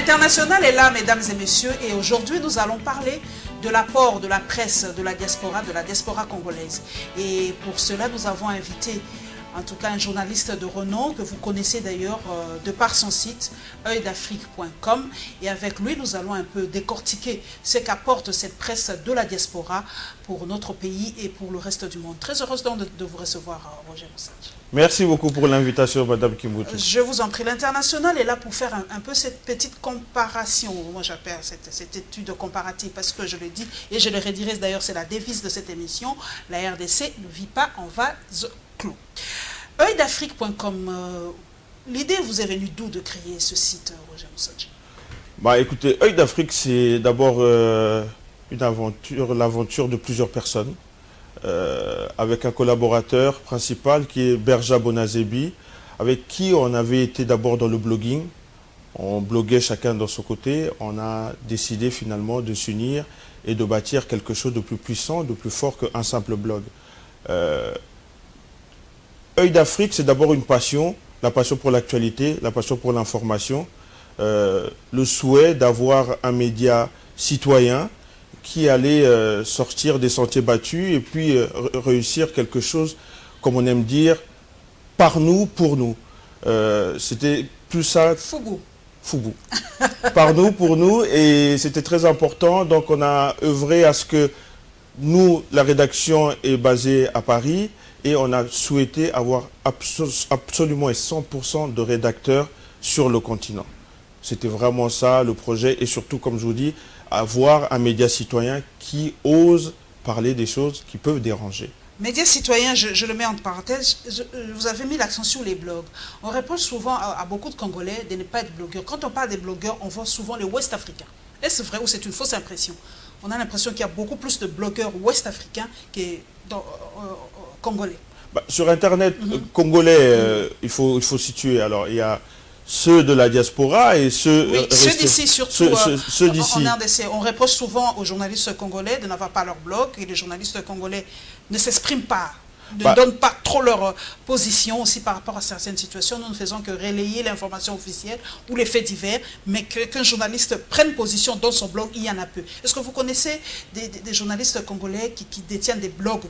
L'international est là, mesdames et messieurs, et aujourd'hui nous allons parler de l'apport de la presse, de la diaspora congolaise. Et pour cela, nous avons invité en tout cas un journaliste de renom que vous connaissez d'ailleurs de par son site oeildafrique.com, et avec lui nous allons un peu décortiquer ce qu'apporte cette presse de la diaspora pour notre pays et pour le reste du monde. Très heureuse donc de vous recevoir, Roger Moussandji. Merci beaucoup pour l'invitation, Madame Kimboutou. Je vous en prie. L'international est là pour faire un peu cette petite comparaison. Moi, j'appelle cette étude comparative parce que je le dis et je le redirai d'ailleurs, c'est la devise de cette émission. La RDC ne vit pas en vase clos. Oeildafrique.com, l'idée vous est venue d'où de créer ce site, Roger Moussandji? Bah, écoutez, Oeil d'Afrique, c'est d'abord l'aventure de plusieurs personnes. Avec un collaborateur principal qui est Berja Bonazebi, avec qui on avait été d'abord dans le blogging. On bloguait chacun dans son côté. On a décidé finalement de s'unir et de bâtir quelque chose de plus puissant, de plus fort qu'un simple blog. Oeil d'Afrique, c'est d'abord une passion, la passion pour l'actualité, la passion pour l'information, le souhait d'avoir un média citoyen qui allait sortir des sentiers battus et puis réussir quelque chose, comme on aime dire, par nous, pour nous. C'était plus ça... Foubou. Foubou. Par nous, pour nous, et c'était très important. Donc on a œuvré à ce que nous, la rédaction est basée à Paris, et on a souhaité avoir absolument et 100% de rédacteurs sur le continent. C'était vraiment ça le projet, et surtout, comme je vous dis, avoir un média citoyen qui ose parler des choses qui peuvent déranger. Média citoyen, je le mets en parenthèse, vous avez mis l'accent sur les blogs. On reproche souvent à beaucoup de Congolais de ne pas être blogueurs. Quand on parle des blogueurs, on voit souvent les Ouest-Africains. Est-ce vrai ou c'est une fausse impression? On a l'impression qu'il y a beaucoup plus de blogueurs Ouest-Africains que Congolais. Bah, sur Internet, congolais, il faut situer. Alors, il y a ceux de la diaspora et ceux... Oui, ceux d'ici surtout. Ceux d'ici. En RDC, on reproche souvent aux journalistes congolais de n'avoir pas leur blog, et les journalistes congolais ne s'expriment pas, ne donnent pas trop leur position aussi par rapport à certaines situations. Nous ne faisons que relayer l'information officielle ou les faits divers, mais qu'un journaliste prenne position dans son blog, il y en a peu. Est-ce que vous connaissez des journalistes congolais qui détiennent des blogs,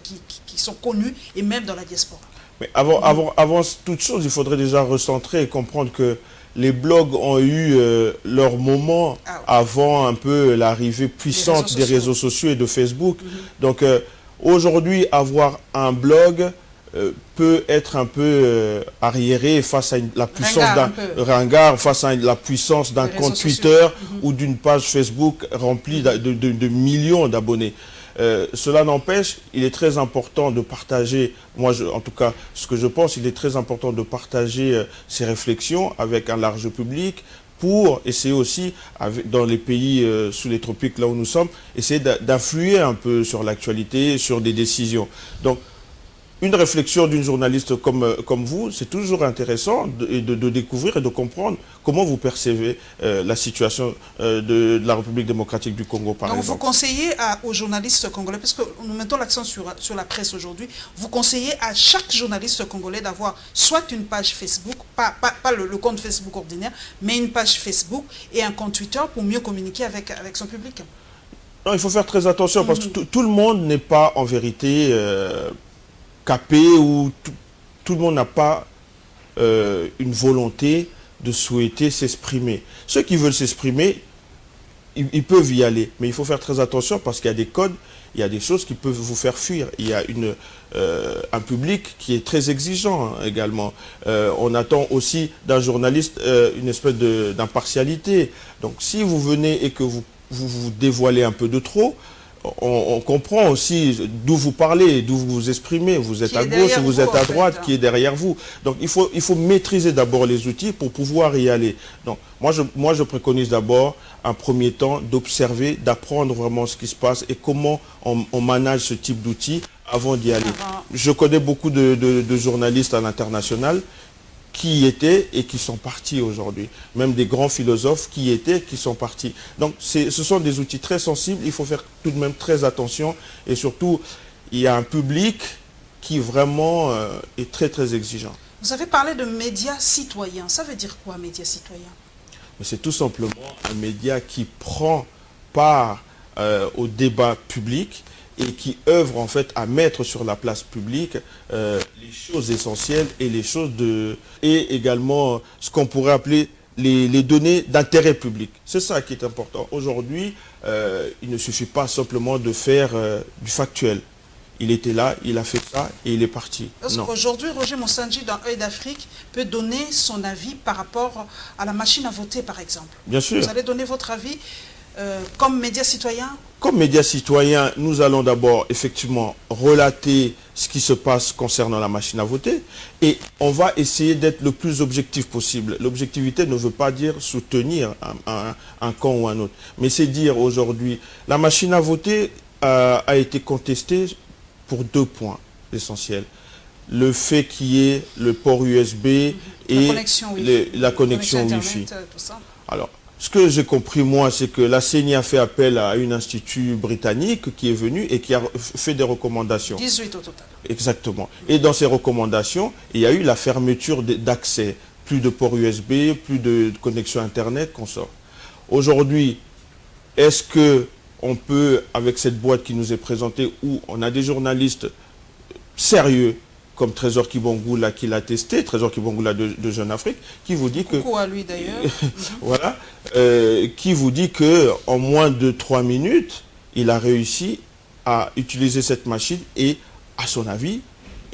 qui sont connus, et même dans la diaspora? Mais avant toute chose, il faudrait déjà recentrer et comprendre que les blogs ont eu leur moment avant un peu l'arrivée puissante des réseaux sociaux et de Facebook. Donc aujourd'hui, avoir un blog peut être un peu arriéré face à la puissance d'un ringard, face à la puissance d'un compte Twitter ou d'une page Facebook remplie de millions d'abonnés. Cela n'empêche, il est très important de partager, en tout cas, ce que je pense, il est très important de partager ces réflexions avec un large public pour essayer aussi, dans les pays sous les tropiques, là où nous sommes, essayer d'influer un peu sur l'actualité, sur des décisions. Donc, une réflexion d'une journaliste comme vous, c'est toujours intéressant de découvrir et de comprendre comment vous percevez la situation de la République démocratique du Congo, par exemple. Donc vous conseillez aux journalistes congolais, parce que nous mettons l'accent sur la presse aujourd'hui, vous conseillez à chaque journaliste congolais d'avoir soit une page Facebook, pas le compte Facebook ordinaire, mais une page Facebook et un compte Twitter pour mieux communiquer avec son public? Non, il faut faire très attention parce que tout le monde n'est pas en vérité... capé, où tout le monde n'a pas une volonté de souhaiter s'exprimer. Ceux qui veulent s'exprimer, ils peuvent y aller. Mais il faut faire très attention parce qu'il y a des codes, il y a des choses qui peuvent vous faire fuir. Il y a un public qui est très exigeant également. On attend aussi d'un journaliste une espèce d'impartialité. Donc si vous venez et que vous dévoilez un peu de trop, on comprend aussi d'où vous parlez, d'où vous vous exprimez. Vous êtes à gauche ou vous êtes à droite, qui est derrière vous. Donc il faut maîtriser d'abord les outils pour pouvoir y aller. Donc moi je préconise d'abord un premier temps d'observer, d'apprendre vraiment ce qui se passe et comment on manage ce type d'outils avant d'y aller. Je connais beaucoup de journalistes à l'international qui y étaient et qui sont partis aujourd'hui. Même des grands philosophes qui y étaient, qui sont partis. Donc ce sont des outils très sensibles, il faut faire tout de même très attention. Et surtout, il y a un public qui vraiment est très très exigeant. Vous avez parlé de médias citoyens. Ça veut dire quoi, médias citoyens? mais c'est tout simplement un média qui prend part au débat public et qui œuvre en fait à mettre sur la place publique les choses essentielles et les choses et également ce qu'on pourrait appeler les données d'intérêt public. C'est ça qui est important. Aujourd'hui, il ne suffit pas simplement de faire du factuel. Il était là, il a fait ça et il est parti. Aujourd'hui, Roger Moussandji, dans Œil d'Afrique, peut donner son avis par rapport à la machine à voter, par exemple. Bien sûr. Vous allez donner votre avis comme média citoyen? Comme médias citoyens, nous allons d'abord effectivement relater ce qui se passe concernant la machine à voter et on va essayer d'être le plus objectif possible. L'objectivité ne veut pas dire soutenir un camp ou un autre, mais c'est dire aujourd'hui, la machine à voter a été contestée pour 2 points essentiels. Le fait qu'il y ait le port USB et la connexion Wi-Fi. Alors, ce que j'ai compris, moi, c'est que la CENI a fait appel à un institut britannique qui est venu et qui a fait des recommandations. 18 au total. Exactement. Et dans ces recommandations, il y a eu la fermeture d'accès. Plus de ports USB, plus de connexion Internet, qu'on sort. Aujourd'hui, est-ce qu'on peut, avec cette boîte qui nous est présentée, où on a des journalistes sérieux, comme Trésor Kibongula qui l'a testé, Trésor Kibongula de Jeune Afrique, qui vous dit que... Coucou à lui d'ailleurs. Voilà. Qui vous dit qu'en moins de 3 minutes, il a réussi à utiliser cette machine et, à son avis,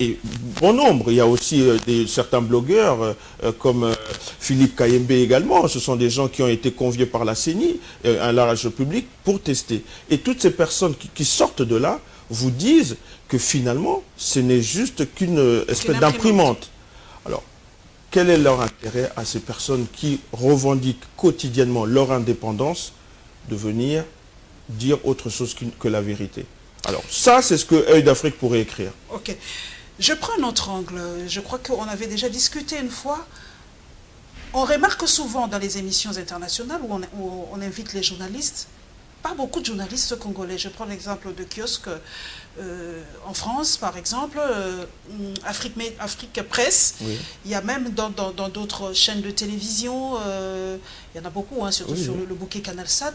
et bon nombre, il y a aussi certains blogueurs comme Philippe Kayembe également, ce sont des gens qui ont été conviés par la CENI, un large public, pour tester. Et toutes ces personnes qui sortent de là vous disent que finalement, ce n'est juste qu'une espèce d'imprimante. Alors, quel est leur intérêt à ces personnes qui revendiquent quotidiennement leur indépendance de venir dire autre chose que la vérité? Alors, ça, c'est ce que Œil d'Afrique pourrait écrire. Ok. Je prends un autre angle. Je crois qu'on avait déjà discuté une fois. On remarque souvent dans les émissions internationales où on invite les journalistes, pas beaucoup de journalistes congolais. Je prends l'exemple de Kiosque en France, par exemple, Afrique Presse. Oui. Il y a même dans d'autres chaînes de télévision, il y en a beaucoup, hein, surtout sur le bouquet CanalSat.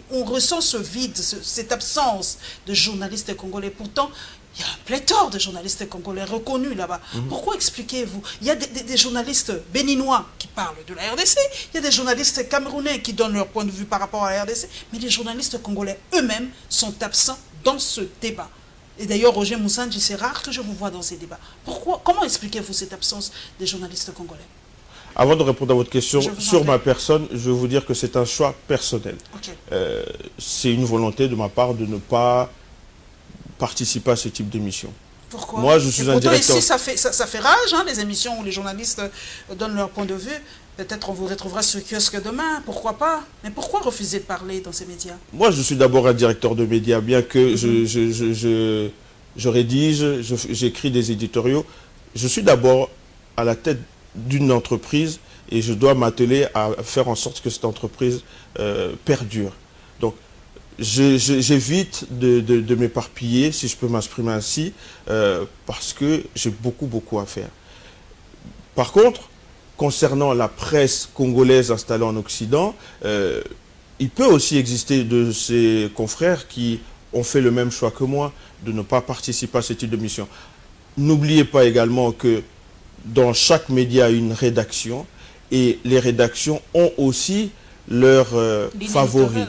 On ressent ce vide, cette absence de journalistes congolais. Pourtant, il y a un pléthore de journalistes congolais reconnus là-bas. Pourquoi expliquez-vous? Il y a des journalistes béninois qui parlent de la RDC, il y a des journalistes camerounais qui donnent leur point de vue par rapport à la RDC, mais les journalistes congolais eux-mêmes sont absents dans ce débat. Et d'ailleurs, Roger Moussandji, c'est rare que je vous vois dans ces débats. Pourquoi? Comment expliquez-vous cette absence des journalistes congolais? Avant de répondre à votre question sur ma personne, je veux vous dire que c'est un choix personnel. Okay. C'est une volonté de ma part de ne pas participer à ce type d'émission. Pourquoi? Moi, je suis un directeur... Ici, ça fait rage, hein, les émissions où les journalistes donnent leur point de vue. Peut-être on vous retrouvera sur Kiosque demain, pourquoi pas? Mais pourquoi refuser de parler dans ces médias? Moi, je suis d'abord un directeur de médias, bien que je rédige, j'écris des éditoriaux. Je suis d'abord à la tête d'une entreprise et je dois m'atteler à faire en sorte que cette entreprise perdure. Donc, j'évite de m'éparpiller, si je peux m'exprimer ainsi, parce que j'ai beaucoup à faire. Par contre, concernant la presse congolaise installée en Occident, il peut aussi exister de ces confrères qui ont fait le même choix que moi, de ne pas participer à ce type de mission. N'oubliez pas également que dans chaque média, il y a une rédaction, et les rédactions ont aussi leurs favoris.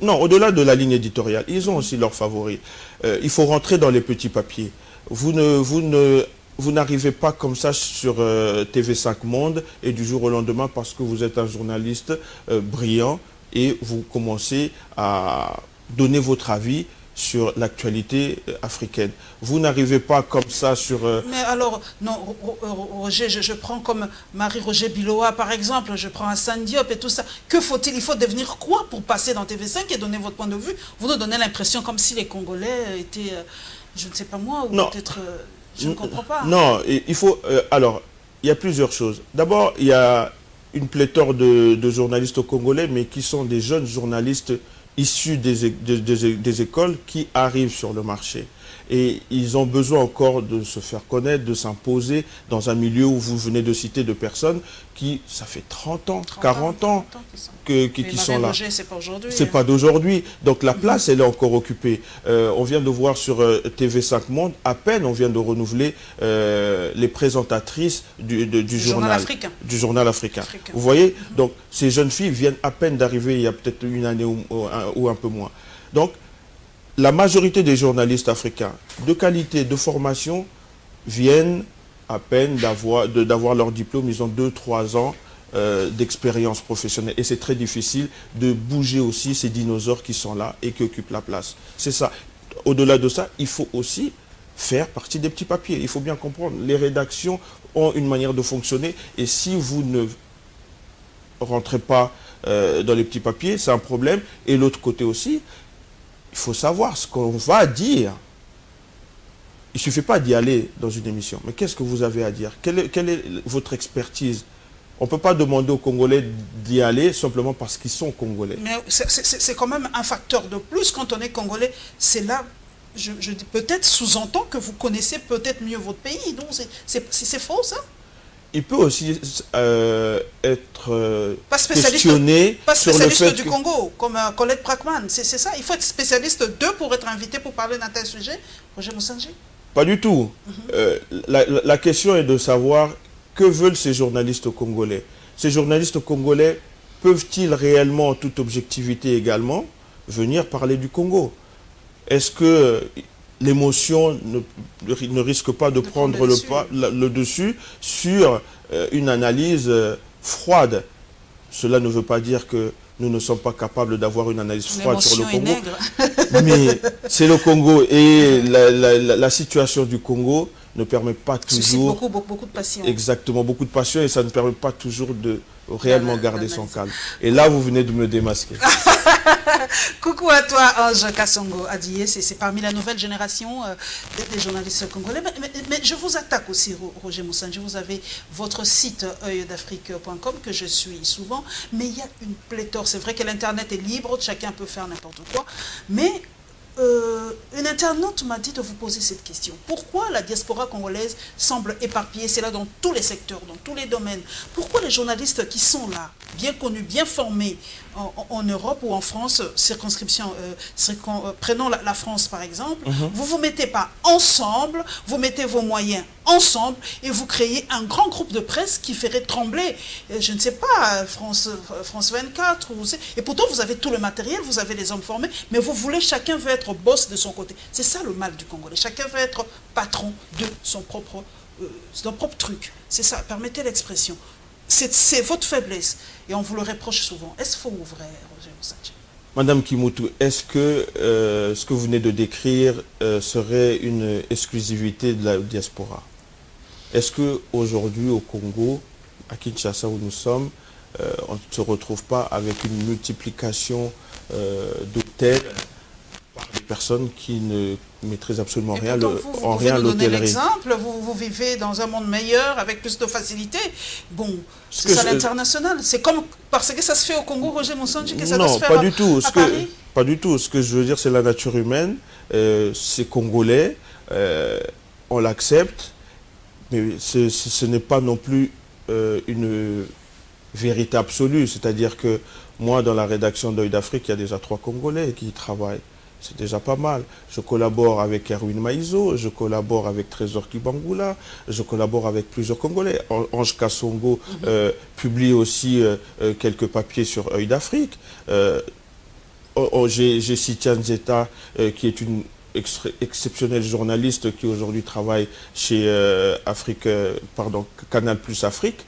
Non, au-delà de la ligne éditoriale, ils ont aussi leurs favoris. Il faut rentrer dans les petits papiers. Vous n'arrivez pas comme ça sur TV5 Monde et du jour au lendemain parce que vous êtes un journaliste brillant et vous commencez à donner votre avis sur l'actualité africaine. Vous n'arrivez pas comme ça sur... Mais alors, non, Roger, je prends comme Marie-Roger Biloa, par exemple, je prends Hassan Diop et tout ça. Que faut-il? Il faut devenir quoi pour passer dans TV5 et donner votre point de vue? Vous nous donnez l'impression comme si les Congolais étaient, je ne sais pas moi, ou peut-être... je ne comprends pas. Non, il faut... alors, il y a plusieurs choses. D'abord, il y a une pléthore de journalistes congolais, mais qui sont des jeunes journalistes issus des écoles qui arrivent sur le marché. Et ils ont besoin encore de se faire connaître, de s'imposer dans un milieu où vous venez de citer de personnes qui, ça fait 30 ans, 40 ans qui sont là. C'est pas aujourd'hui. C'est pas d'aujourd'hui. Donc la place, elle est encore occupée. On vient de voir sur TV5 Monde, à peine on vient de renouveler les présentatrices du journal africain. Vous voyez, donc ces jeunes filles viennent à peine d'arriver il y a peut-être une année ou un peu moins. Donc la majorité des journalistes africains de qualité, de formation, viennent à peine d'avoir leur diplôme. Ils ont 2-3 ans d'expérience professionnelle. Et c'est très difficile de bouger aussi ces dinosaures qui sont là et qui occupent la place. C'est ça. Au-delà de ça, il faut aussi faire partie des petits papiers. Il faut bien comprendre, les rédactions ont une manière de fonctionner. Et si vous ne rentrez pas dans les petits papiers, c'est un problème. Et l'autre côté aussi, il faut savoir ce qu'on va dire. Il ne suffit pas d'y aller dans une émission. Mais qu'est-ce que vous avez à dire? Quelle est votre expertise? On ne peut pas demander aux Congolais d'y aller simplement parce qu'ils sont Congolais. Mais c'est quand même un facteur de plus quand on est Congolais. C'est là, je dis peut-être sous-entend que vous connaissez peut-être mieux votre pays. Donc c'est faux ça? Il peut aussi être questionné sur le fait du Congo, comme Colette Brackman, c'est ça. Il faut être spécialiste d'eux pour être invité pour parler d'un tel sujet, Roger Moussanji? Pas du tout. La question est de savoir que veulent ces journalistes congolais. Ces journalistes congolais peuvent-ils réellement, en toute objectivité également, venir parler du Congo? Est-ce que l'émotion ne risque pas de prendre le dessus sur une analyse froide? Cela ne veut pas dire que nous ne sommes pas capables d'avoir une analyse froide sur le Congo. Mais c'est le Congo et la situation du Congo ne permet pas toujours... Beaucoup de passion. Exactement, beaucoup de passion et ça ne permet pas toujours de réellement garder son calme. Et là, vous venez de me démasquer. Coucou à toi, Ange Kassongo Adiye, c'est parmi la nouvelle génération des journalistes congolais. Mais je vous attaque aussi, Roger Moussanji. Vous avez votre site oeildafrique.com que je suis souvent, mais il y a une pléthore. C'est vrai que l'Internet est libre, chacun peut faire n'importe quoi, mais... une internaute m'a dit de vous poser cette question. Pourquoi la diaspora congolaise semble éparpillée? C'est là dans tous les secteurs, dans tous les domaines. Pourquoi les journalistes qui sont là, bien connus, bien formés en Europe ou en France, prenons la France par exemple, vous vous mettez pas ensemble, vous mettez vos moyens ensemble et vous créez un grand groupe de presse qui ferait trembler, je ne sais pas, France 24, et pourtant vous avez tout le matériel, vous avez les hommes formés, mais vous voulez, chacun veut être boss de son côté. C'est ça le mal du Congolais. Chacun veut être patron de son propre truc. C'est ça, permettez l'expression. C'est votre faiblesse et on vous le reproche souvent. Est-ce faux ou vrai, Roger Moussanji? Madame Kimoutou, est-ce que ce que vous venez de décrire serait une exclusivité de la diaspora? Est-ce qu'aujourd'hui au Congo, à Kinshasa où nous sommes, on ne se retrouve pas avec une multiplication d'hôtels par des personnes qui ne maîtrisent absolument rien en rien l'hôtellerie? L'exemple, vous vivez dans un monde meilleur avec plus de facilité. Bon, c'est ça l'international. C'est comme parce que ça se fait au Congo, Roger Moussanji, que ça doit se faire à Paris? Pas du tout. Ce que je veux dire, c'est la nature humaine. C'est congolais, on l'accepte, mais ce n'est pas non plus une vérité absolue. C'est-à-dire que moi, dans la rédaction d'Œil d'Afrique, il y a déjà 3 Congolais qui y travaillent. C'est déjà pas mal. Je collabore avec Erwin Maïzo, je collabore avec Trésor Kibangula, je collabore avec plusieurs Congolais. Ange Kassongo publie aussi quelques papiers sur Œil d'Afrique. J'ai Sitian Zeta, qui est une exceptionnelle journaliste qui aujourd'hui travaille chez Canal Plus Afrique.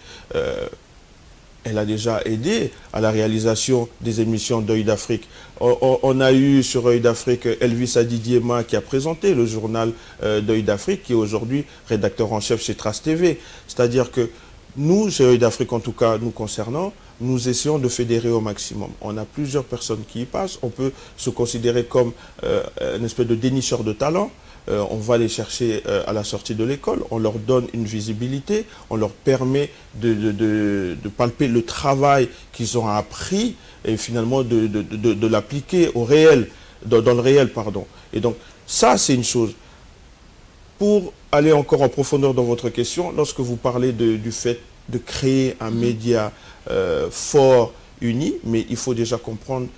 Elle a déjà aidé à la réalisation des émissions d'Œil d'Afrique. On a eu sur Œil d'Afrique Elvis Adidiema qui a présenté le journal d'Œil d'Afrique, qui est aujourd'hui rédacteur en chef chez Trace TV. C'est-à-dire que nous, chez Œil d'Afrique, en tout cas nous concernant, nous essayons de fédérer au maximum. On a plusieurs personnes qui y passent. On peut se considérer comme une espèce de dénicheur de talent. On va les chercher à la sortie de l'école, on leur donne une visibilité, on leur permet de palper le travail qu'ils ont appris et finalement de l'appliquer au réel, dans le réel, pardon. Et donc, ça, c'est une chose. pour aller encore en profondeur dans votre question, lorsque vous parlez du fait de créer un média fort, uni, mais il faut déjà comprendre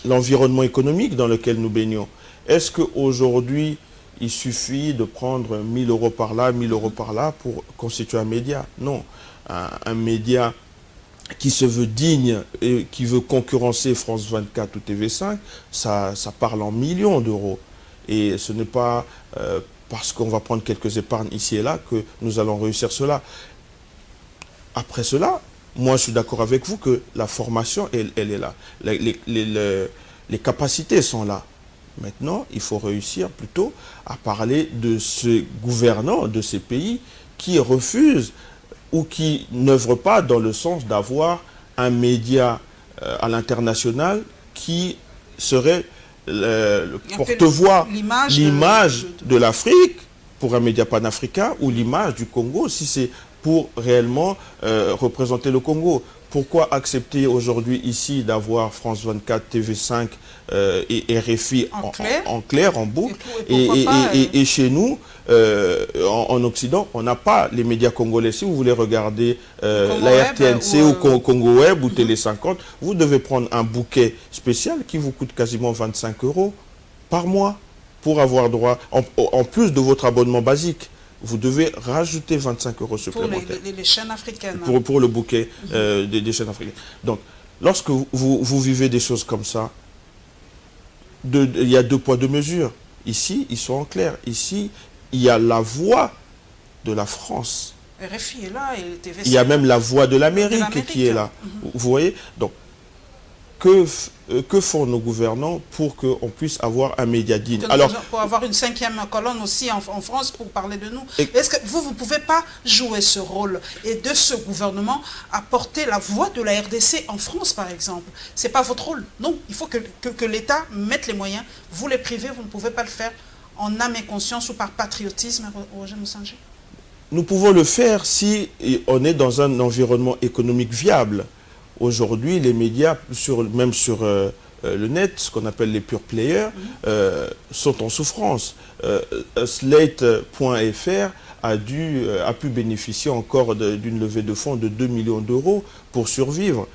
l'environnement économique dans lequel nous baignons. Est-ce qu'aujourd'hui, il suffit de prendre 1000 euros par là, 1000 euros par là pour constituer un média? Non. Un média qui se veut digne et qui veut concurrencer France 24 ou TV5, ça parle en millions d'euros. Et ce n'est pas parce qu'on va prendre quelques épargnes ici et là que nous allons réussir cela. Après cela, moi je suis d'accord avec vous que la formation, elle est là. Les capacités sont là. Maintenant, il faut réussir plutôt à parler de ces gouvernants de ces pays qui refusent ou qui n'œuvrent pas dans le sens d'avoir un média à l'international qui serait le porte-voix, l'image de l'Afrique pour un média panafricain ou l'image du Congo si c'est pour réellement représenter le Congo. Pourquoi accepter aujourd'hui ici d'avoir France 24, TV5 et RFI en clair, en boucle, et chez nous, en Occident, on n'a pas les médias congolais. Si vous voulez regarder la RTNC ou Congo Web ou Télé 50, vous devez prendre un bouquet spécial qui vous coûte quasiment 25 € par mois pour avoir droit, en plus de votre abonnement basique. Vous devez rajouter 25 € supplémentaires. Pour les chaînes africaines. Pour le bouquet des chaînes africaines. Donc, lorsque vous vivez des choses comme ça, il y a 2 poids, 2 mesures. Ici, ils sont en clair. Ici, il y a la voix de la France. RFI est là et TV5. Il y a même la voix de l'Amérique qui est là. Vous voyez? Donc, que font nos gouvernants pour qu'on puisse avoir un média digne? Alors, pour avoir une 5e colonne aussi en France pour parler de nous. Est-ce que vous ne pouvez pas jouer ce rôle et de ce gouvernement apporter la voix de la RDC en France, par exemple? Ce n'est pas votre rôle. Non, il faut que l'État mette les moyens. Vous, les privés, vous ne pouvez pas le faire en âme et conscience ou par patriotisme, Roger Musanji? Nous pouvons le faire si on est dans un environnement économique viable. Aujourd'hui, les médias, même sur le net, ce qu'on appelle les pure players, sont en souffrance. Slate.fr a pu bénéficier encore d'une levée de fonds de 2 millions d'euros pour survivre.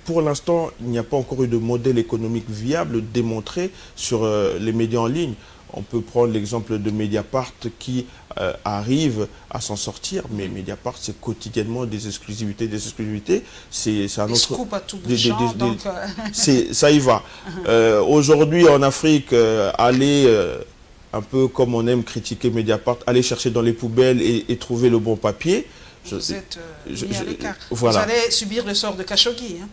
Pour l'instant, il n'y a pas encore eu de modèle économique viable démontré sur les médias en ligne. On peut prendre l'exemple de Mediapart qui arrive à s'en sortir, mais Mediapart, c'est quotidiennement des exclusivités. C'est un autre... Scoop à tout bout de champ, donc... ça y va. Aujourd'hui, en Afrique, aller, un peu comme on aime critiquer Mediapart, aller chercher dans les poubelles et trouver le bon papier. Vous êtes mis à l'écart. Voilà. Vous allez subir le sort de Khashoggi. Hein.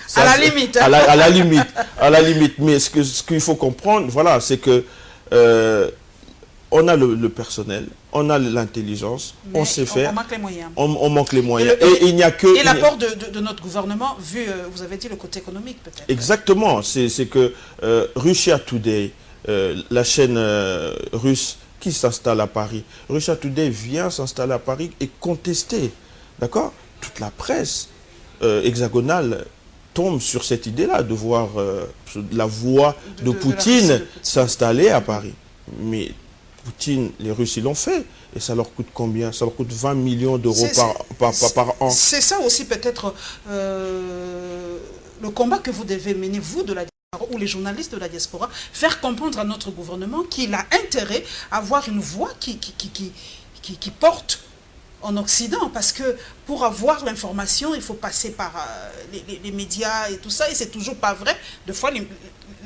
Ça, à la limite. À la limite. Mais ce qu'il faut comprendre, voilà, c'est que on a le personnel, on a l'intelligence, on sait faire. On manque les moyens. On manque les moyens. Et il n'y a que... Et l'apport de notre gouvernement, vu, vous avez dit, le côté économique peut-être. Exactement. C'est que Russia Today, la chaîne russe, qui s'installe à Paris. Russia Today vient s'installer à Paris et contester. D'accord? Toute la presse hexagonale tombe sur cette idée-là de voir la voix de Poutine s'installer à Paris. Mais Poutine, les Russes, ils l'ont fait. Et ça leur coûte combien? Ça leur coûte 20 millions d'euros par an. C'est ça aussi peut-être le combat que vous devez mener, vous, de la ou les journalistes de la diaspora, faire comprendre à notre gouvernement qu'il a intérêt à avoir une voix qui porte en Occident, parce que pour avoir l'information, il faut passer par les médias et tout ça, et c'est toujours pas vrai. Des fois,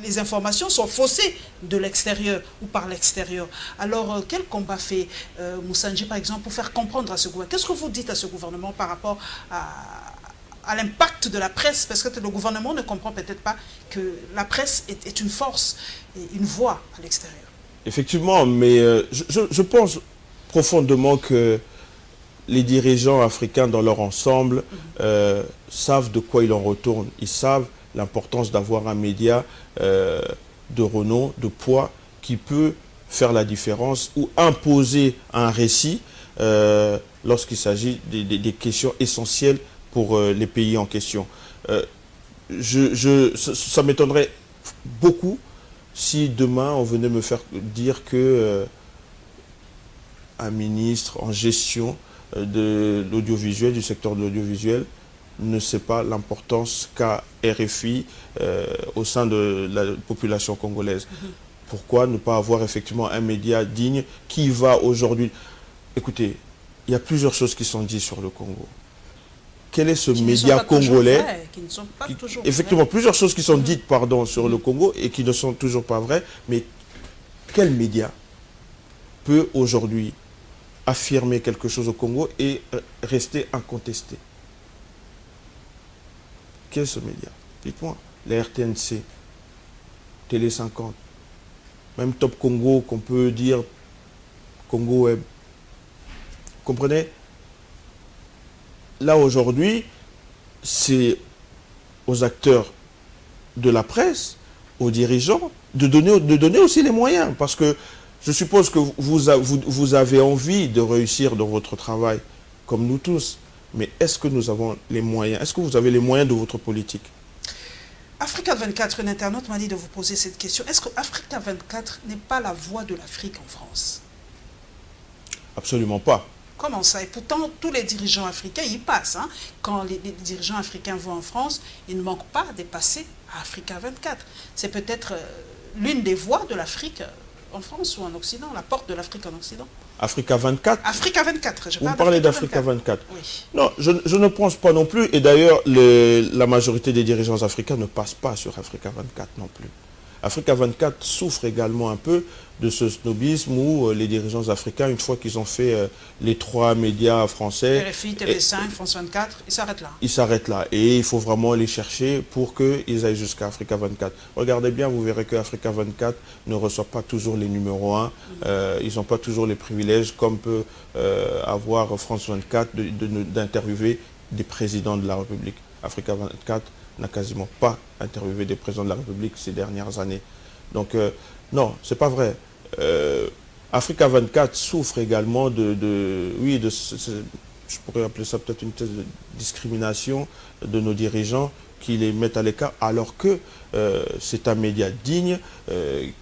les informations sont faussées de l'extérieur ou par l'extérieur. Alors, quel combat fait Musanji, par exemple, pour faire comprendre à ce gouvernement? Qu'est-ce que vous dites à ce gouvernement par rapport à l'impact de la presse, parce que le gouvernement ne comprend peut-être pas que la presse est une force, et une voix à l'extérieur. Effectivement, mais je pense profondément que les dirigeants africains dans leur ensemble savent de quoi il en retourne. Ils savent l'importance d'avoir un média de renom, de poids, qui peut faire la différence ou imposer un récit lorsqu'il s'agit des questions essentielles pour les pays en question. Ça m'étonnerait beaucoup si demain on venait me faire dire que un ministre en gestion de l'audiovisuel, du secteur de l'audiovisuel, ne sait pas l'importance qu'a RFI au sein de la population congolaise. Pourquoi ne pas avoir effectivement un média digne qui va aujourd'hui... Écoutez, il y a plusieurs choses qui sont dites sur le Congo. Quel est ce média congolais qui ne sont pas toujours effectivement, plusieurs choses qui sont dites pardon, sur le Congo et qui ne sont toujours pas vraies, mais quel média peut aujourd'hui affirmer quelque chose au Congo et rester incontesté? Quel est ce média? Dites-moi. La RTNC, Télé 50, même Top Congo, qu'on peut dire Congo Web. Vous comprenez? Là, aujourd'hui, c'est aux acteurs de la presse, aux dirigeants, de donner aussi les moyens. Parce que je suppose que vous avez envie de réussir dans votre travail, comme nous tous. Mais est-ce que nous avons les moyens? Est-ce que vous avez les moyens de votre politique? Africa 24, un internaute m'a dit de vous poser cette question. Est-ce que Africa 24 n'est pas la voix de l'Afrique en France? Absolument pas. Comment ça? Et pourtant, tous les dirigeants africains y passent. Hein. Quand les dirigeants africains vont en France, ils ne manquent pas de passer à Africa 24. C'est peut-être l'une des voix de l'Afrique en France ou en Occident, la porte de l'Afrique en Occident. Africa 24? Africa 24, je parle. Vous parlez d'Africa 24. Oui. Non, je ne pense pas non plus. Et d'ailleurs, la majorité des dirigeants africains ne passent pas sur Africa 24 non plus. Africa 24 souffre également un peu de ce snobisme où les dirigeants africains, une fois qu'ils ont fait les 3 médias français... RFI, TV5, France 24, ils s'arrêtent là. Ils s'arrêtent là. Et il faut vraiment les chercher pour qu'ils aillent jusqu'à Africa 24. Regardez bien, vous verrez que Africa 24 ne reçoit pas toujours les numéros 1. Ils n'ont pas toujours les privilèges comme peut avoir France 24 d'interviewer des présidents de la République. Africa 24 n'a quasiment pas interviewé des présidents de la République ces dernières années. Donc, non, c'est pas vrai. Africa 24 souffre également je pourrais appeler ça peut-être une thèse de discrimination de nos dirigeants qui les mettent à l'écart, alors que c'est un média digne,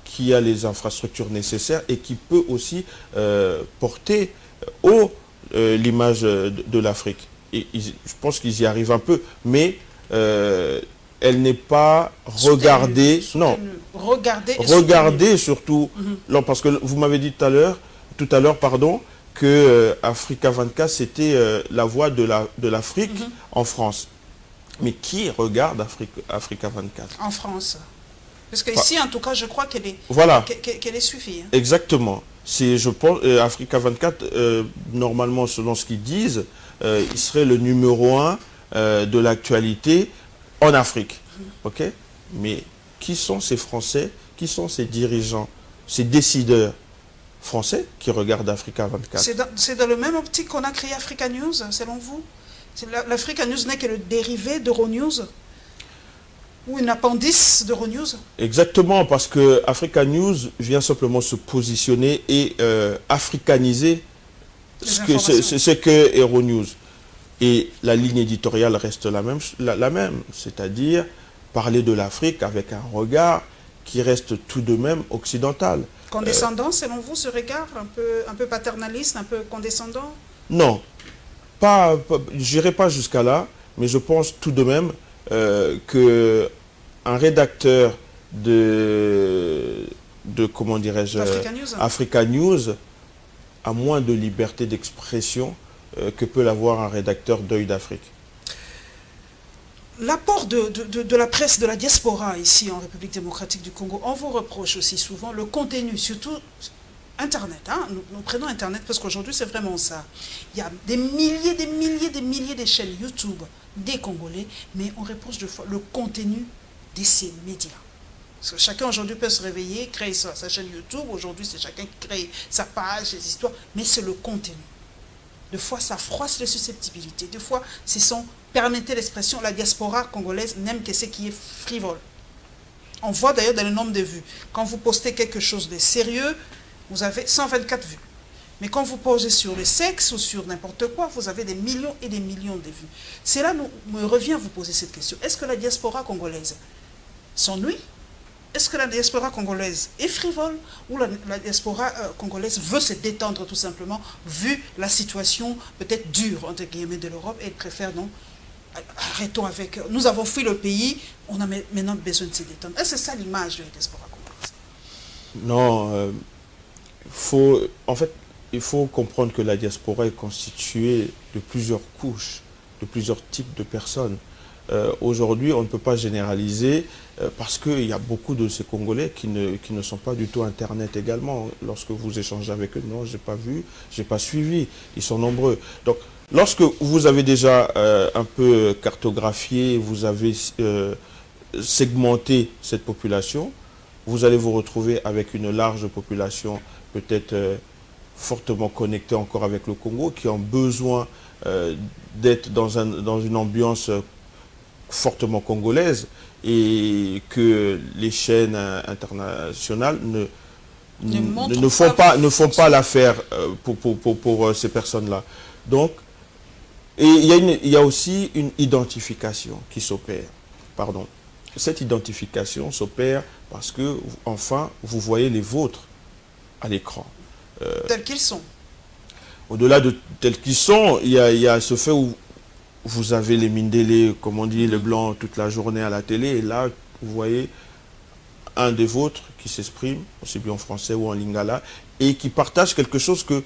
qui a les infrastructures nécessaires et qui peut aussi porter haut l'image de l'Afrique. Et je pense qu'ils y arrivent un peu, mais elle n'est pas regardée, non, regardée surtout, non, parce que vous m'avez dit tout à l'heure, pardon, que Africa 24 c'était la voix de l'Afrique en France. Mais qui regarde Africa 24 en France? Parce qu'ici, en tout cas, je crois qu'elle est, voilà. qu'elle est suffisante. Exactement. Je pense, Africa 24, normalement, selon ce qu'ils disent, il serait le numéro 1 de l'actualité en Afrique. Ok? Mais qui sont ces Français, qui sont ces dirigeants, ces décideurs français qui regardent Africa 24? C'est dans le même optique qu'on a créé Africa News, selon vous? L'Africa News n'est que le dérivé d'Euronews? Ou une appendice d'Euronews? Exactement, parce que Africa News vient simplement se positionner et africaniser ce que Euronews. Et la ligne éditoriale reste la même, c'est-à-dire parler de l'Afrique avec un regard qui reste tout de même occidental. Condescendant, selon vous, ce regard un peu paternaliste, un peu condescendant? Non, je n'irai pas jusqu'à là, mais je pense tout de même qu'un rédacteur de comment dirais-je, Africa News a moins de liberté d'expression que peut l'avoir un rédacteur d'Œil d'Afrique. L'apport de la presse de la diaspora ici en République démocratique du Congo, on vous reproche aussi souvent le contenu, surtout Internet. Hein? Nous prenons Internet parce qu'aujourd'hui c'est vraiment ça. Il y a des milliers de chaînes YouTube des Congolais, mais on reproche de fois le contenu de ces médias. Parce que chacun aujourd'hui peut se réveiller, créer sa chaîne YouTube. Aujourd'hui c'est chacun qui crée sa page, ses histoires, mais c'est le contenu. Des fois, ça froisse les susceptibilités. Des fois, permettez l'expression, la diaspora congolaise n'aime que ce qui est frivole. On voit d'ailleurs dans le nombre de vues. Quand vous postez quelque chose de sérieux, vous avez 124 vues. Mais quand vous posez sur le sexe ou sur n'importe quoi, vous avez des millions et des millions de vues. C'est là me revient à vous poser cette question. Est-ce que la diaspora congolaise s'ennuie est-ce que la diaspora congolaise est frivole ou la diaspora congolaise veut se détendre tout simplement, vu la situation peut-être dure, entre guillemets, de l'Europe, et elle préfère donc, arrêtons avec, nous avons fui le pays, on a maintenant besoin de se détendre. Est-ce que c'est ça l'image de la diaspora congolaise? Non, en fait, il faut comprendre que la diaspora est constituée de plusieurs couches, de plusieurs types de personnes. Aujourd'hui, on ne peut pas généraliser parce qu'il y a beaucoup de ces Congolais qui ne sont pas du tout Internet également. Lorsque vous échangez avec eux, non, je n'ai pas vu, je n'ai pas suivi. Ils sont nombreux. Donc, lorsque vous avez déjà un peu cartographié, vous avez segmenté cette population, vous allez vous retrouver avec une large population peut-être fortement connectée encore avec le Congo, qui ont besoin d'être dans une ambiance fortement congolaise, et que les chaînes internationales ne font pas l'affaire pour ces personnes-là. Donc, et il y a aussi une identification qui s'opère. Pardon. Cette identification s'opère parce que, enfin, vous voyez les vôtres à l'écran. Tels qu'ils sont. Au-delà de tels qu'ils sont, il y a ce fait où vous avez les Mindélé, comme on dit, les Blancs, toute la journée à la télé, et là, vous voyez un des vôtres qui s'exprime, aussi bien en français ou en lingala, et qui partage quelque chose que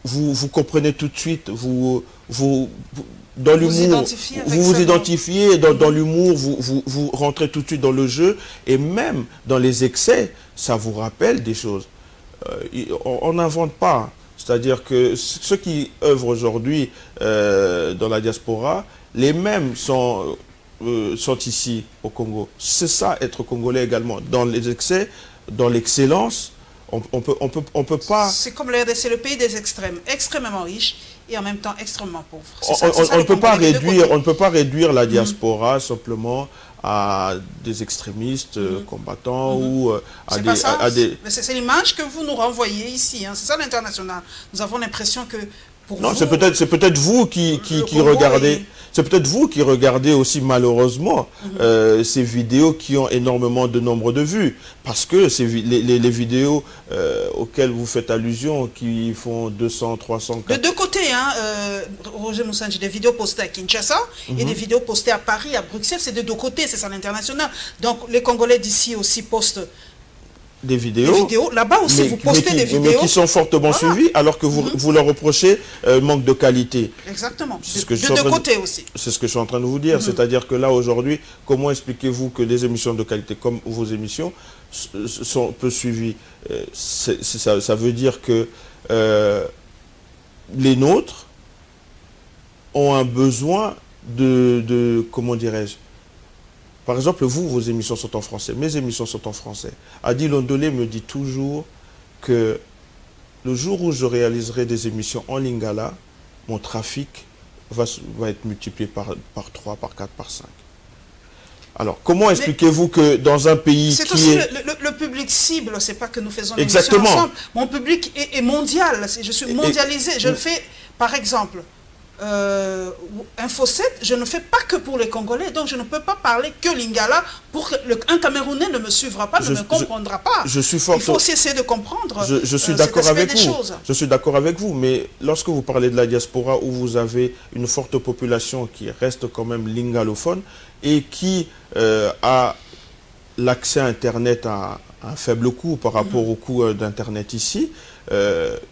vous comprenez tout de suite, dans l'humour, vous vous identifiez, dans l'humour, vous rentrez tout de suite dans le jeu, et même dans les excès, ça vous rappelle des choses. On n'invente pas. C'est-à-dire que ceux qui œuvrent aujourd'hui dans la diaspora, les mêmes sont ici au Congo. C'est ça, être Congolais également. Dans les excès, dans l'excellence, on peut pas... C'est comme le RDC, le pays des extrêmes, extrêmement riche et en même temps extrêmement pauvre. On ne peut pas réduire la diaspora simplement à des extrémistes combattants ou à des... C'est l'image que vous nous renvoyez ici, hein. C'est ça l'international. Nous avons l'impression que pour non, vous... c'est peut-être vous qui regardez... C'est peut-être vous qui regardez aussi malheureusement ces vidéos qui ont énormément de nombre de vues. Parce que les vidéos auxquelles vous faites allusion, qui font 200, 300... De deux côtés, hein, Roger Moussanji, des vidéos postées à Kinshasa et des vidéos postées à Paris, à Bruxelles, c'est de deux côtés, c'est ça l'international. Donc les Congolais d'ici aussi postent des vidéos. Là-bas aussi, vous postez des vidéos. Mais qui sont fortement suivies, alors que vous leur reprochez manque de qualité. Exactement. De deux côtés aussi. C'est ce que je suis en train de vous dire. C'est-à-dire que là, aujourd'hui, comment expliquez-vous que des émissions de qualité comme vos émissions sont peu suivies? Ça veut dire que les nôtres ont un besoin comment dirais-je? Par exemple, vos émissions sont en français, mes émissions sont en français. Adi Londolé me dit toujours que le jour où je réaliserai des émissions en lingala, mon trafic va être multiplié par 3, par 4, par 5. Alors, comment expliquez-vous que dans un pays qui aussi est... le public cible, c'est pas que nous faisons l'émission ensemble. Mon public est mondial, je suis mondialisé. Je le fais, par exemple... Info 7, je ne fais pas que pour les Congolais, donc je ne peux pas parler que lingala pour qu'un Camerounais ne me suivra pas, ne me comprendra pas. Il faut aussi essayer de comprendre. Je suis d'accord avec vous. Je suis d'accord avec vous, mais lorsque vous parlez de la diaspora où vous avez une forte population qui reste quand même lingalophone et qui a l'accès à Internet à un faible coût par rapport au coût d'Internet ici,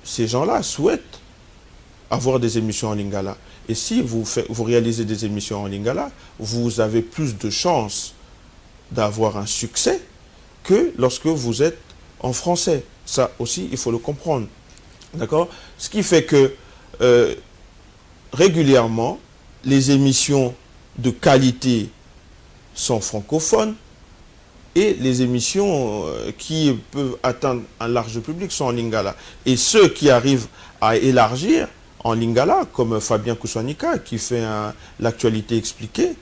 ces gens-là souhaitent avoir des émissions en lingala. Et si vous réalisez des émissions en lingala, vous avez plus de chances d'avoir un succès que lorsque vous êtes en français. Ça aussi, il faut le comprendre. D'accord? Ce qui fait que régulièrement, les émissions de qualité sont francophones et les émissions qui peuvent atteindre un large public sont en lingala. Et ceux qui arrivent à élargir en lingala, comme Fabien Kouswanika, qui fait l'actualité expliquée,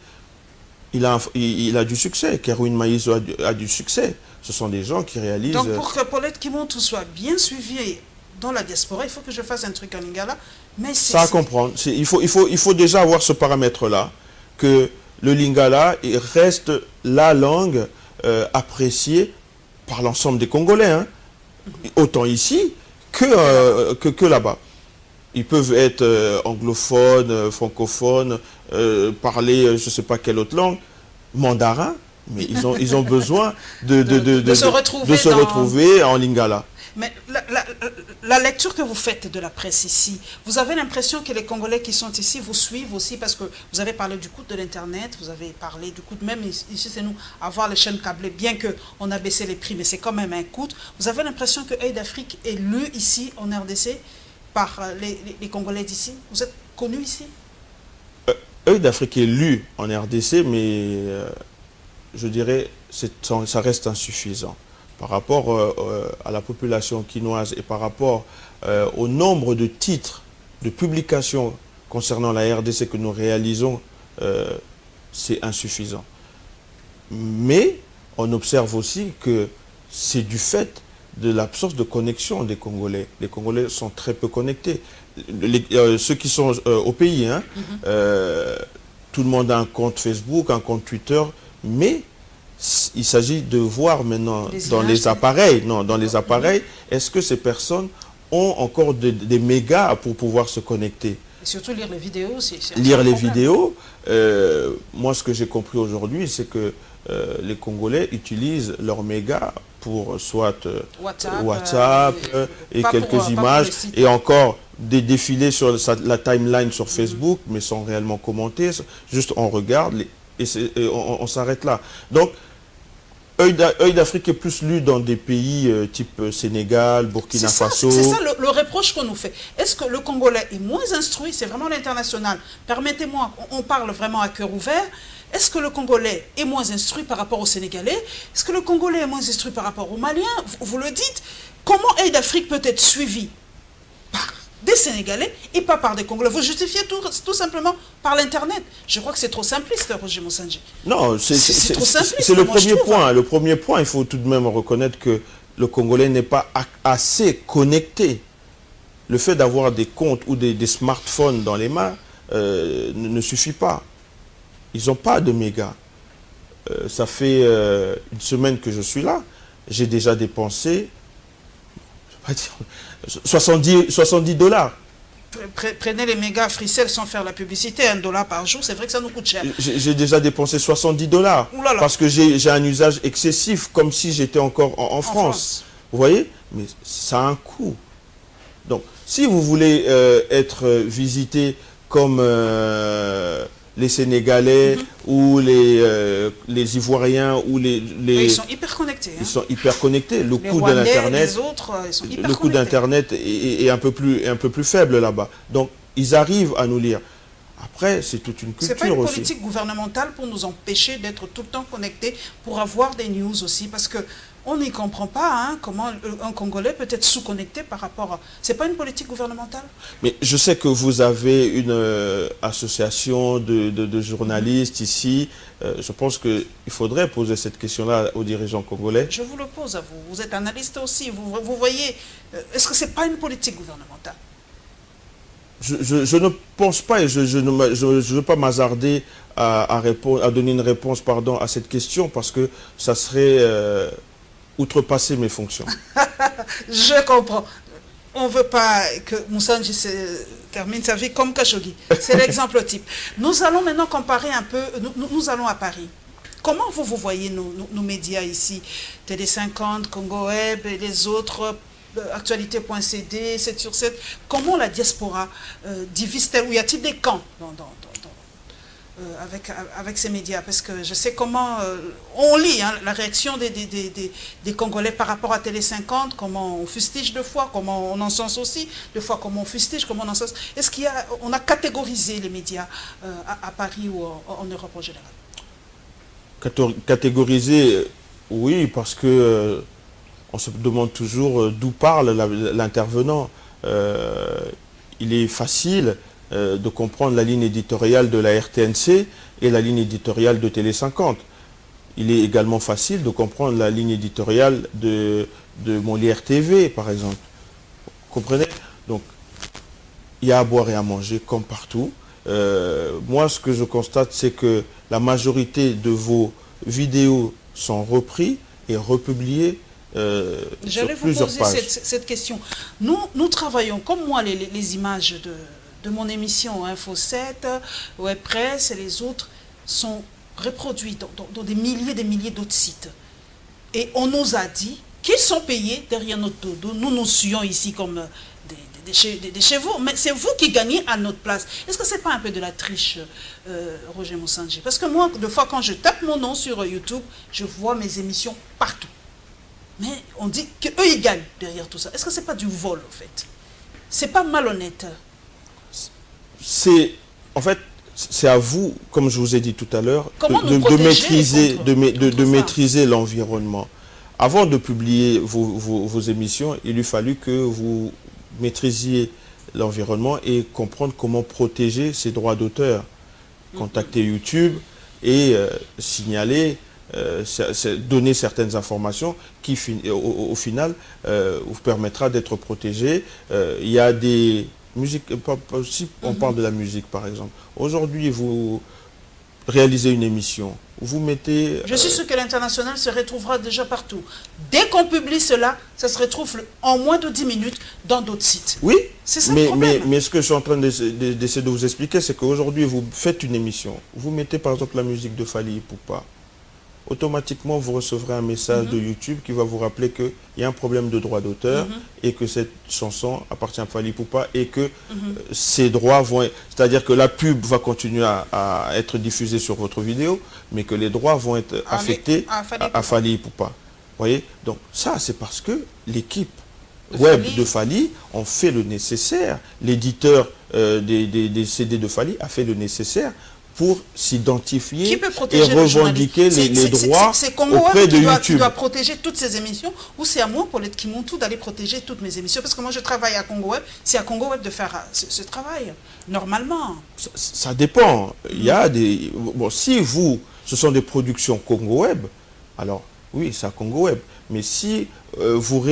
il a du succès. Kerwin Maïzo a du succès. Ce sont des gens qui réalisent... Donc pour que Paulette Kimontou soit bien suivie dans la diaspora, il faut que je fasse un truc en lingala. Mais ça à comprendre. Il faut déjà avoir ce paramètre-là, que le lingala reste la langue appréciés par l'ensemble des Congolais, hein, autant ici que là-bas. Ils peuvent être anglophones, francophones, parler je ne sais pas quelle autre langue, mandarin, mais ils ont besoin de se retrouver en lingala. Mais la lecture que vous faites de la presse ici, vous avez l'impression que les Congolais qui sont ici vous suivent aussi, parce que vous avez parlé du coût de l'Internet, vous avez parlé du coût, même ici c'est nous, avoir les chaînes câblées, bien qu'on a baissé les prix, mais c'est quand même un coût. Vous avez l'impression que Œil d'Afrique est lu ici en RDC par les Congolais d'ici? Vous êtes connu ici? Œil d'Afrique est lu en RDC, mais je dirais ça reste insuffisant. Par rapport à la population quinoise et par rapport au nombre de titres, de publications concernant la RDC que nous réalisons, c'est insuffisant. Mais on observe aussi que c'est du fait de l'absence de connexion des Congolais. Les Congolais sont très peu connectés. Ceux qui sont au pays, hein, tout le monde a un compte Facebook, un compte Twitter, mais il s'agit de voir maintenant dans les appareils, est-ce que ces personnes ont encore des mégas pour pouvoir se connecter? Et surtout lire les vidéos aussi. Lire les vidéos, moi ce que j'ai compris aujourd'hui, c'est que les Congolais utilisent leurs mégas pour soit WhatsApp et quelques images, et encore des défilés sur la timeline sur Facebook, mais sans réellement commenter, juste on regarde et on s'arrête là. Donc, Œil d'Afrique est plus lu dans des pays type Sénégal, Burkina Faso. C'est ça le reproche qu'on nous fait. Est-ce que le Congolais est moins instruit? C'est vraiment l'international. Permettez-moi, on parle vraiment à cœur ouvert. Est-ce que le Congolais est moins instruit par rapport aux Sénégalais? Est-ce que le Congolais est moins instruit par rapport aux Maliens? Vous le dites. Comment Œil d'Afrique peut être suivi par des Sénégalais et pas par des Congolais? Vous justifiez tout simplement par l'Internet. Je crois que c'est trop simpliste, Roger Moussanji. Non, c'est trop simpliste. C'est le premier point. Le premier point, il faut tout de même reconnaître que le Congolais n'est pas assez connecté. Le fait d'avoir des comptes ou des smartphones dans les mains ne suffit pas. Ils n'ont pas de méga. Ça fait une semaine que je suis là. J'ai déjà dépensé, je vais pas dire, 70 $. Prenez les mégas Fricel sans faire la publicité, $1 par jour, c'est vrai que ça nous coûte cher. J'ai déjà dépensé 70 $ parce que j'ai un usage excessif, comme si j'étais encore en France. Vous voyez? Mais ça a un coût. Donc, si vous voulez être visité comme les Sénégalais ou les Ivoiriens ou ils sont hyper connectés. Hein. Ils sont hyper connectés. Le coût de l'Internet, le coût d'Internet est un peu plus faible là-bas. Donc, ils arrivent à nous lire. Après, c'est toute une culture aussi. C'est pas une politique gouvernementale pour nous empêcher d'être tout le temps connectés, pour avoir des news aussi, parce que on n'y comprend pas hein, comment un Congolais peut être sous-connecté par rapport à... C'est pas une politique gouvernementale? Mais je sais que vous avez une association de journalistes ici. Je pense qu'il faudrait poser cette question-là aux dirigeants congolais. Je vous le pose à vous. Vous êtes analyste aussi. Vous voyez, est-ce que c'est pas une politique gouvernementale? Je ne pense pas et je ne veux pas m'hasarder à donner une réponse à cette question parce que ça serait outrepasser mes fonctions. Je comprends. On ne veut pas que Moussanji termine sa vie comme Khashoggi. C'est l'exemple type. Nous allons maintenant comparer un peu, nous allons à Paris. Comment vous voyez nos médias ici? Télé 50, Congo Web et les autres, actualité.cd, 7 sur 7. Comment la diaspora divise-t-elle? Ou y a-t-il des camps avec ces médias? Parce que je sais comment on lit hein, la réaction des Congolais par rapport à Télé 50, comment on fustige deux fois, comment on encense aussi, deux fois comment on fustige, comment on encense. Est-ce qu'on a catégorisé les médias à Paris ou en Europe en général? Catégorisé, oui, parce que on se demande toujours d'où parle l'intervenant. Il est facile de comprendre la ligne éditoriale de la RTNC et la ligne éditoriale de Télé 50. Il est également facile de comprendre la ligne éditoriale de Molière TV, par exemple. Vous comprenez? Donc, il y a à boire et à manger comme partout. Moi, ce que je constate, c'est que la majorité de vos vidéos sont repris et republiés sur plusieurs pages. J'allais vous poser cette question. Nous travaillons, comme moi, les images de mon émission Info 7, Web Presse et les autres sont reproduites dans des milliers d'autres sites. Et on nous a dit qu'ils sont payés derrière notre dos. Nous suivons ici comme des chevaux, mais c'est vous qui gagnez à notre place. Est-ce que ce n'est pas un peu de la triche, Roger Moussanji? Parce que moi, de fois, quand je tape mon nom sur YouTube, je vois mes émissions partout. Mais on dit qu'eux, ils gagnent derrière tout ça. Est-ce que ce n'est pas du vol, en fait? C'est pas malhonnête? En fait, c'est à vous, comme je vous ai dit tout à l'heure, de maîtriser l'environnement. Avant de publier vos émissions, il eût fallu que vous maîtrisiez l'environnement et comprendre comment protéger ses droits d'auteur. Contacter YouTube et signaler, donner certaines informations qui, au final, vous permettra d'être protégé. Il y a des musiques, si on parle de la musique par exemple, aujourd'hui vous réalisez une émission, vous mettez... Je suis sûr que l'international se retrouvera déjà partout. Dès qu'on publie cela, ça se retrouve en moins de 10 minutes dans d'autres sites. Oui, c'est ça le problème. Mais ce que je suis en train d'essayer de vous expliquer, c'est qu'aujourd'hui vous faites une émission, vous mettez par exemple la musique de Fally Ipupa, automatiquement vous recevrez un message de YouTube qui va vous rappeler qu'il y a un problème de droit d'auteur et que cette chanson appartient à Fally Ipupa et que ces droits vont... C'est-à-dire que la pub va continuer à être diffusée sur votre vidéo, mais que les droits vont être affectés à Fally Ipupa. Vous voyez? Donc ça, c'est parce que l'équipe web de Fally ont fait le nécessaire. L'éditeur des CD de Fally a fait le nécessaire pour s'identifier et revendiquer les droits auprès de YouTube. Qui doit protéger toutes ces émissions, ou c'est à moi, Paulette Kimontou, d'aller protéger toutes mes émissions? Parce que moi, je travaille à Congo Web, c'est à Congo Web de faire ce travail, normalement. Ça dépend. Il y a des... Bon, si ce sont des productions Congo Web, alors oui, c'est à Congo Web. Mais si vous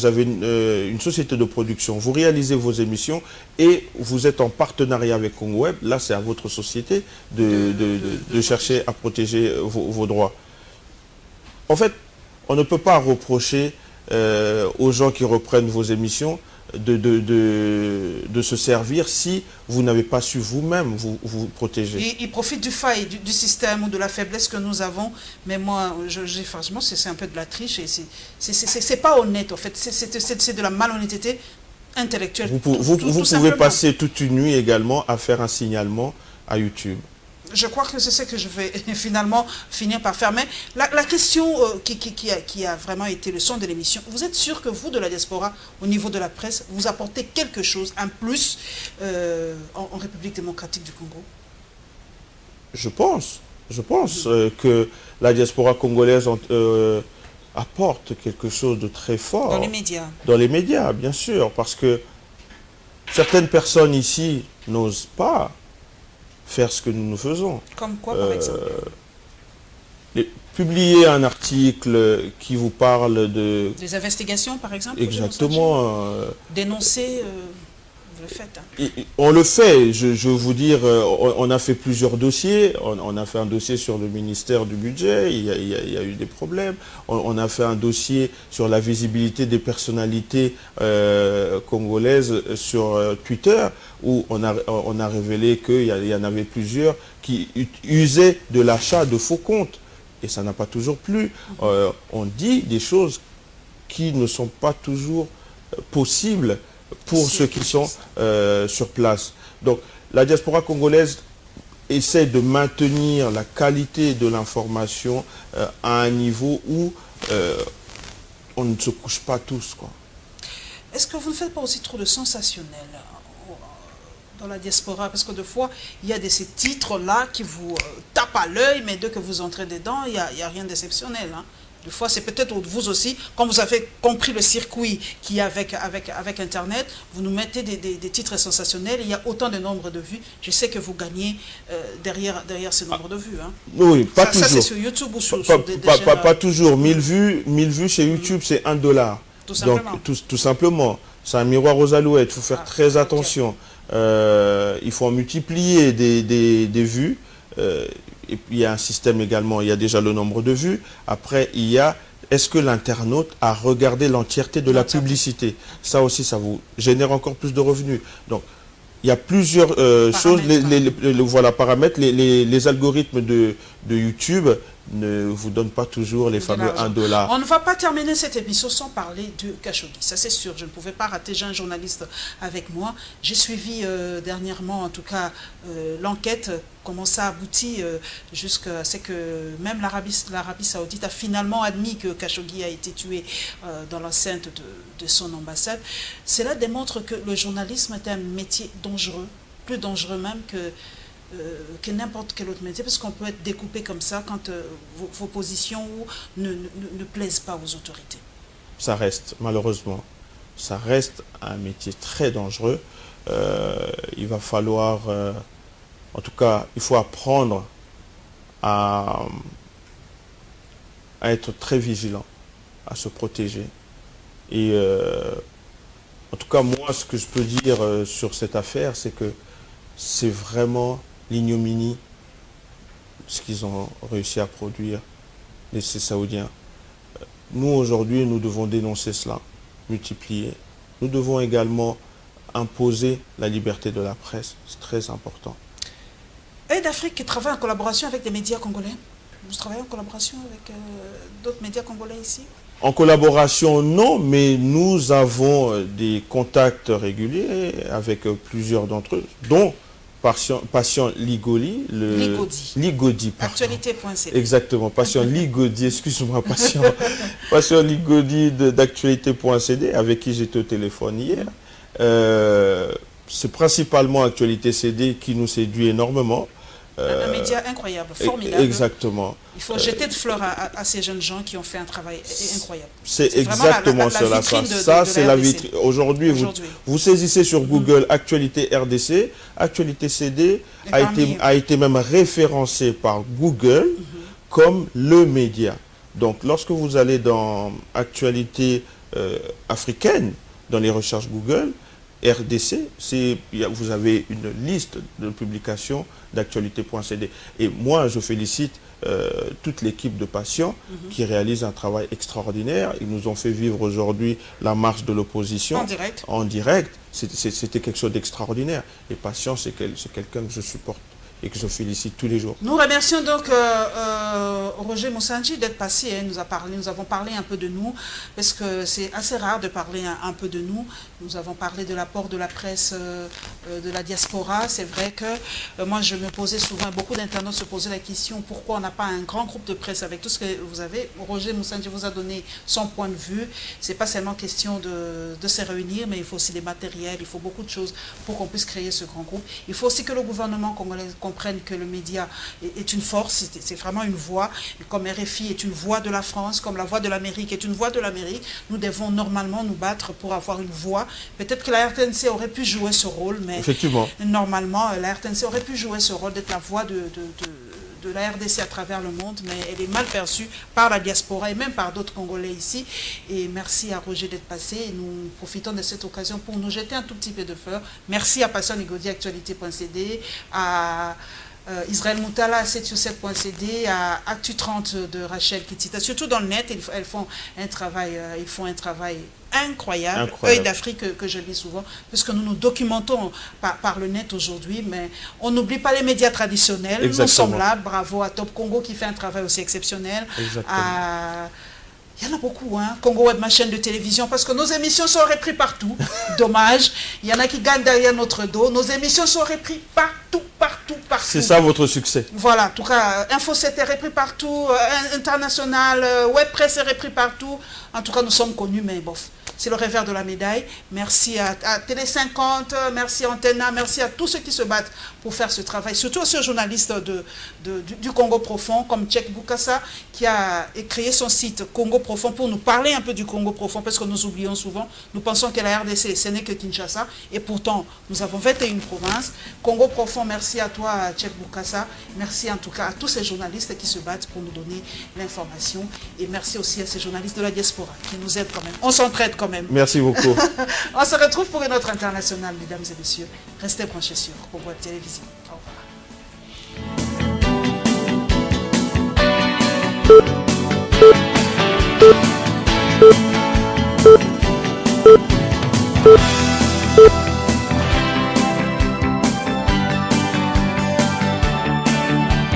avez une société de production, vous réalisez vos émissions et vous êtes en partenariat avec Congo Web, là c'est à votre société de chercher à protéger vos droits. En fait, on ne peut pas reprocher aux gens qui reprennent vos émissions de se servir si vous n'avez pas su vous-même vous protéger. Ils profitent du faille du système ou de la faiblesse que nous avons, mais moi, franchement, c'est un peu de la triche et c'est pas honnête en fait, c'est de la malhonnêteté intellectuelle. Vous pouvez passer toute une nuit également à faire un signalement à YouTube. Je crois que c'est ce que je vais finalement finir par faire. Mais la question qui a vraiment été le son de l'émission, vous êtes sûr que vous, de la diaspora, au niveau de la presse, vous apportez quelque chose, un plus, en République démocratique du Congo? Je pense que la diaspora congolaise apporte quelque chose de très fort. Dans les médias? Dans les médias, bien sûr, parce que certaines personnes ici n'osent pas faire ce que nous faisons. Comme quoi, par exemple? Publier un article qui vous parle de... Des investigations, par exemple? Exactement. Dénoncer, vous le faites. Hein. On le fait. Je veux vous dire, on a fait plusieurs dossiers. On a fait un dossier sur le ministère du Budget. Il y a eu des problèmes. On a fait un dossier sur la visibilité des personnalités congolaises sur Twitter, où on a révélé qu'il y en avait plusieurs qui usaient de l'achat de faux comptes. Et ça n'a pas toujours plu. On dit des choses qui ne sont pas toujours possibles pour ceux qui sont sur place. Donc la diaspora congolaise essaie de maintenir la qualité de l'information à un niveau où on ne se couche pas tous, quoi. Est-ce que vous ne faites pas aussi trop de sensationnel dans la diaspora? Parce que des fois, il y a ces titres-là qui vous tapent à l'œil, mais dès que vous entrez dedans, il n'y a rien d'exceptionnel. Hein. Des fois, c'est peut-être vous aussi, quand vous avez compris le circuit qu'il y a avec Internet, vous nous mettez des titres sensationnels, il y a autant de nombre de vues. Je sais que vous gagnez derrière ce nombre de vues. Hein. Oui, pas toujours. Ça, c'est sur YouTube ou sur des pas toujours. 1000 vues chez YouTube, c'est $1. Tout simplement. Donc, tout simplement. C'est un miroir aux alouettes, il faut faire très attention. Il faut en multiplier des vues. et puis il y a un système également, il y a déjà le nombre de vues. Après, il y a, est-ce que l'internaute a regardé l'entièreté de la publicité? Ça aussi, ça vous génère encore plus de revenus. Donc, il y a plusieurs choses, voilà, paramètres. Les algorithmes de YouTube ne vous donnent pas toujours les fameux $1. On ne va pas terminer cette émission sans parler de Khashoggi. Ça, c'est sûr. Je ne pouvais pas rater. J'ai un journaliste avec moi. J'ai suivi dernièrement, en tout cas, l'enquête, comment ça aboutit jusqu'à ce que même l'Arabie Saoudite a finalement admis que Khashoggi a été tué dans l'enceinte de son ambassade. Cela démontre que le journalisme est un métier dangereux, plus dangereux même que n'importe quel autre métier, parce qu'on peut être découpé comme ça quand vos positions ne plaisent pas aux autorités. Ça reste, malheureusement, ça reste un métier très dangereux. Il va falloir, en tout cas, il faut apprendre à être très vigilant, à se protéger. Et en tout cas, moi, ce que je peux dire sur cette affaire, c'est que c'est vraiment l'ignominie, ce qu'ils ont réussi à produire, ces Saoudiens. Nous, aujourd'hui, nous devons dénoncer cela, multiplier. Nous devons également imposer la liberté de la presse. C'est très important. Œil d'Afrique travaille en collaboration avec des médias congolais. Vous travaillez en collaboration avec d'autres médias congolais ici? En collaboration, non, mais nous avons des contacts réguliers avec plusieurs d'entre eux, dont Patient Ligodi, Ligodi, actualité.cd. Exactement, Patient Ligodi, excuse-moi, Patient Ligodi d'actualité.cd, avec qui j'étais au téléphone hier. C'est principalement Actualité CD qui nous séduit énormément. Un média incroyable, formidable. Exactement. Il faut jeter de fleurs à ces jeunes gens qui ont fait un travail incroyable. C'est exactement cela. Ça, c'est la vitrine. Aujourd'hui, vous saisissez sur Google Actualité RDC. Actualité CD a été même référencé par Google comme le média. Donc, lorsque vous allez dans Actualité africaine, dans les recherches Google, RDC, vous avez une liste de publications d'actualité.cd. Et moi, je félicite toute l'équipe de Patient qui réalise un travail extraordinaire. Ils nous ont fait vivre aujourd'hui la marche de l'opposition. En direct. C'était quelque chose d'extraordinaire. Et Patient, c'est quelqu'un que je supporte et que je félicite tous les jours. Nous remercions donc Roger Moussanji d'être passé. Nous avons parlé un peu de nous, parce que c'est assez rare de parler un peu de nous. Nous avons parlé de l'apport de la presse de la diaspora. C'est vrai que moi, je me posais souvent, beaucoup d'internautes se posaient la question, pourquoi on n'a pas un grand groupe de presse avec tout ce que vous avez. Roger Moussanji vous a donné son point de vue. C'est pas seulement question de se réunir, mais il faut aussi des matériels, il faut beaucoup de choses pour qu'on puisse créer ce grand groupe. Il faut aussi que le gouvernement congolais comprennent que le média est une force, c'est vraiment une voix, et comme RFI est une voix de la France, comme la voix de l'Amérique est une voix de l'Amérique, nous devons normalement nous battre pour avoir une voix. Peut-être que la RTNC aurait pu jouer ce rôle, mais effectivement, normalement, la RTNC aurait pu jouer ce rôle d'être la voix de la RDC à travers le monde, mais elle est mal perçue par la diaspora et même par d'autres Congolais ici. Et merci à Roger d'être passé. Et nous profitons de cette occasion pour nous jeter un tout petit peu de fleurs. Merci à Patient Ligodi, actualité.cd, à Israël Moutala à 7sur7.cd, à Actu30 de Rachel Kitita. Surtout dans le net, ils font un travail incroyable. Œil d'Afrique que je lis souvent, puisque nous nous documentons par le net aujourd'hui, mais on n'oublie pas les médias traditionnels. Exactement. Nous sommes là. Bravo à Top Congo qui fait un travail aussi exceptionnel. Il y en a beaucoup, hein. Congo Web, ma chaîne de télévision, parce que nos émissions sont reprises partout. Dommage. Il y en a qui gagnent derrière notre dos. Nos émissions sont reprises partout. C'est ça votre succès. Voilà, en tout cas, Info 7 est repris partout, International, Web Presse est repris partout. En tout cas, nous sommes connus, mais bof. C'est le revers de la médaille. Merci à Télé 50, merci à Antenna, merci à tous ceux qui se battent pour faire ce travail. Surtout à ce journaliste du Congo Profond, comme Tchèque Boukassa, qui a créé son site Congo Profond pour nous parler un peu du Congo Profond, parce que nous oublions souvent. Nous pensons que la RDC, ce n'est que Kinshasa, et pourtant, nous avons 21 provinces. Congo Profond, merci à toi, Tchèque Boukassa. Merci en tout cas à tous ces journalistes qui se battent pour nous donner l'information. Et merci aussi à ces journalistes de la diaspora qui nous aident quand même. On s'entraide quand même. Merci beaucoup. On se retrouve pour une autre internationale, mesdames et messieurs. Restez branchés sur Congo Web Télévision.